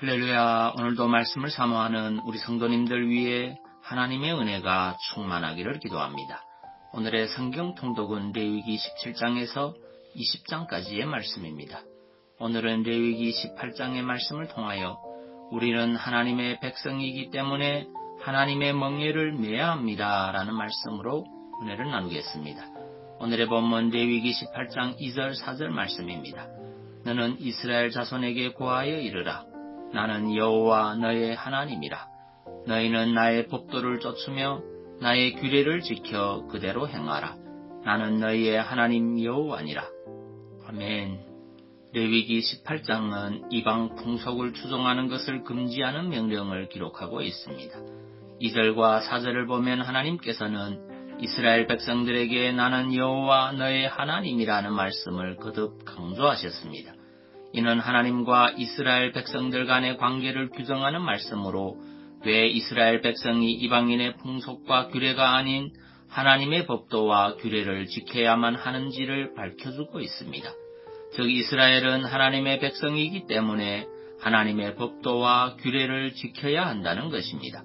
할렐루야. 오늘도 말씀을 사모하는 우리 성도님들 위해 하나님의 은혜가 충만하기를 기도합니다. 오늘의 성경 통독은 레위기 17장에서 20장까지의 말씀입니다. 오늘은 레위기 18장의 말씀을 통하여 우리는 하나님의 백성이기 때문에 하나님의 멍에를 메야 합니다 라는 말씀으로 은혜를 나누겠습니다. 오늘의 본문 레위기 18장 2절 4절 말씀입니다. 너는 이스라엘 자손에게 고하여 이르라. 나는 여호와 너의 하나님이라. 너희는 나의 법도를 좇으며 나의 규례를 지켜 그대로 행하라. 나는 너희의 하나님 여호와니라. 아멘. 레위기 18장은 이방 풍속을 추종하는 것을 금지하는 명령을 기록하고 있습니다. 2절과 4절을 보면 하나님께서는 이스라엘 백성들에게 나는 여호와 너의 하나님이라는 말씀을 거듭 강조하셨습니다. 이는 하나님과 이스라엘 백성들 간의 관계를 규정하는 말씀으로 왜 이스라엘 백성이 이방인의 풍속과 규례가 아닌 하나님의 법도와 규례를 지켜야만 하는지를 밝혀주고 있습니다. 즉 이스라엘은 하나님의 백성이기 때문에 하나님의 법도와 규례를 지켜야 한다는 것입니다.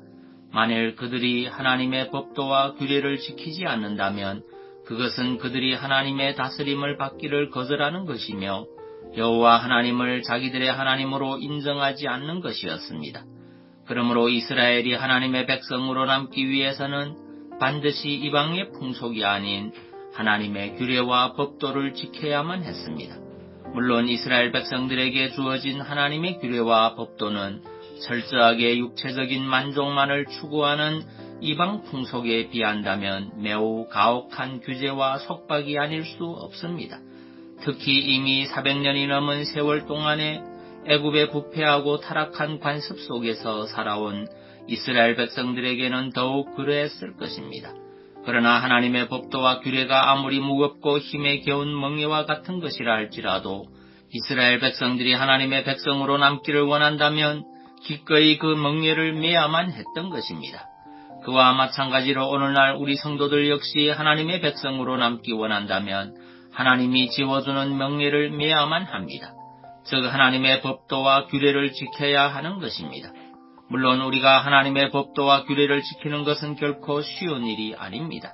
만일 그들이 하나님의 법도와 규례를 지키지 않는다면 그것은 그들이 하나님의 다스림을 받기를 거절하는 것이며 여호와 하나님을 자기들의 하나님으로 인정하지 않는 것이었습니다. 그러므로 이스라엘이 하나님의 백성으로 남기 위해서는 반드시 이방의 풍속이 아닌 하나님의 규례와 법도를 지켜야만 했습니다. 물론 이스라엘 백성들에게 주어진 하나님의 규례와 법도는 철저하게 육체적인 만족만을 추구하는 이방 풍속에 비한다면 매우 가혹한 규제와 속박이 아닐 수 없습니다. 특히 이미 400년이 넘은 세월 동안에 애굽의 부패하고 타락한 관습 속에서 살아온 이스라엘 백성들에게는 더욱 그러했을 것입니다. 그러나 하나님의 법도와 규례가 아무리 무겁고 힘에 겨운 멍에와 같은 것이라 할지라도 이스라엘 백성들이 하나님의 백성으로 남기를 원한다면 기꺼이 그 멍에를 메야만 했던 것입니다. 그와 마찬가지로 오늘날 우리 성도들 역시 하나님의 백성으로 남기 원한다면 하나님이 지워주는 명예를 메야만 합니다. 즉 하나님의 법도와 규례를 지켜야 하는 것입니다. 물론 우리가 하나님의 법도와 규례를 지키는 것은 결코 쉬운 일이 아닙니다.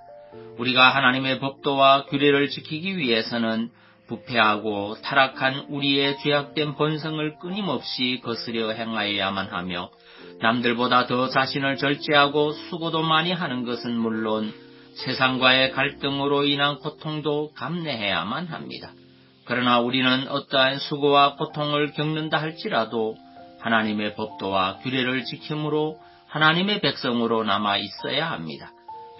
우리가 하나님의 법도와 규례를 지키기 위해서는 부패하고 타락한 우리의 죄악된 본성을 끊임없이 거스려 행하여야만 하며 남들보다 더 자신을 절제하고 수고도 많이 하는 것은 물론 세상과의 갈등으로 인한 고통도 감내해야만 합니다. 그러나 우리는 어떠한 수고와 고통을 겪는다 할지라도 하나님의 법도와 규례를 지킴으로 하나님의 백성으로 남아 있어야 합니다.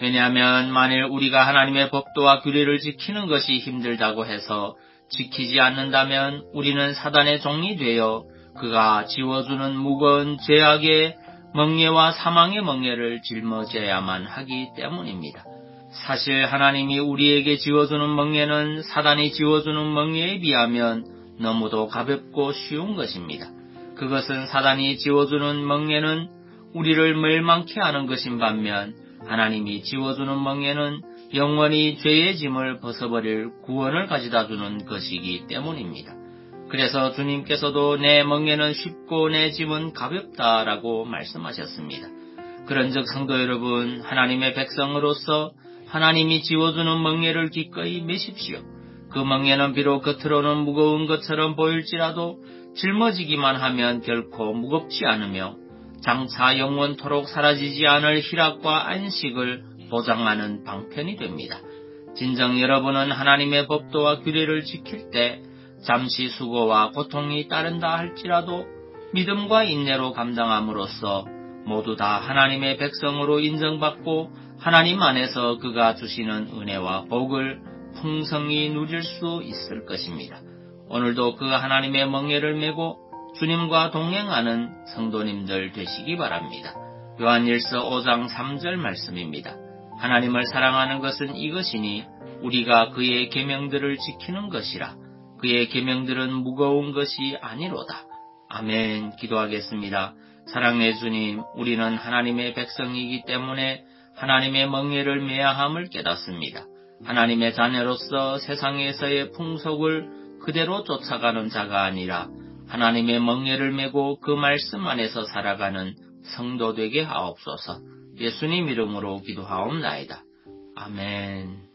왜냐하면 만일 우리가 하나님의 법도와 규례를 지키는 것이 힘들다고 해서 지키지 않는다면 우리는 사단의 종이 되어 그가 지워주는 무거운 죄악의 멍에와 사망의 멍에를 짊어져야만 하기 때문입니다. 사실 하나님이 우리에게 지워주는 멍에는 사단이 지워주는 멍에에 비하면 너무도 가볍고 쉬운 것입니다. 그것은 사단이 지워주는 멍에는 우리를 멸망케 하는 것인 반면 하나님이 지워주는 멍에는 영원히 죄의 짐을 벗어버릴 구원을 가져다주는 것이기 때문입니다. 그래서 주님께서도 내 멍에는 쉽고 내 짐은 가볍다라고 말씀하셨습니다. 그런즉 성도 여러분, 하나님의 백성으로서 하나님이 지워주는 멍에를 기꺼이 메십시오. 그 멍에는 비록 겉으로는 무거운 것처럼 보일지라도 짊어지기만 하면 결코 무겁지 않으며 장차 영원토록 사라지지 않을 희락과 안식을 보장하는 방편이 됩니다. 진정 여러분은 하나님의 법도와 규례를 지킬 때 잠시 수고와 고통이 따른다 할지라도 믿음과 인내로 감당함으로써 모두 다 하나님의 백성으로 인정받고 하나님 안에서 그가 주시는 은혜와 복을 풍성히 누릴 수 있을 것입니다. 오늘도 그 하나님의 멍에를 메고 주님과 동행하는 성도님들 되시기 바랍니다. 요한일서 5장 3절 말씀입니다. 하나님을 사랑하는 것은 이것이니 우리가 그의 계명들을 지키는 것이라. 그의 계명들은 무거운 것이 아니로다. 아멘. 기도하겠습니다. 사랑의 주님, 우리는 하나님의 백성이기 때문에 하나님의 멍에를 메야 함을 깨닫습니다. 하나님의 자녀로서 세상에서의 풍속을 그대로 쫓아가는 자가 아니라 하나님의 멍에를 메고 그 말씀 안에서 살아가는 성도 되게 하옵소서. 예수님 이름으로 기도하옵나이다. 아멘.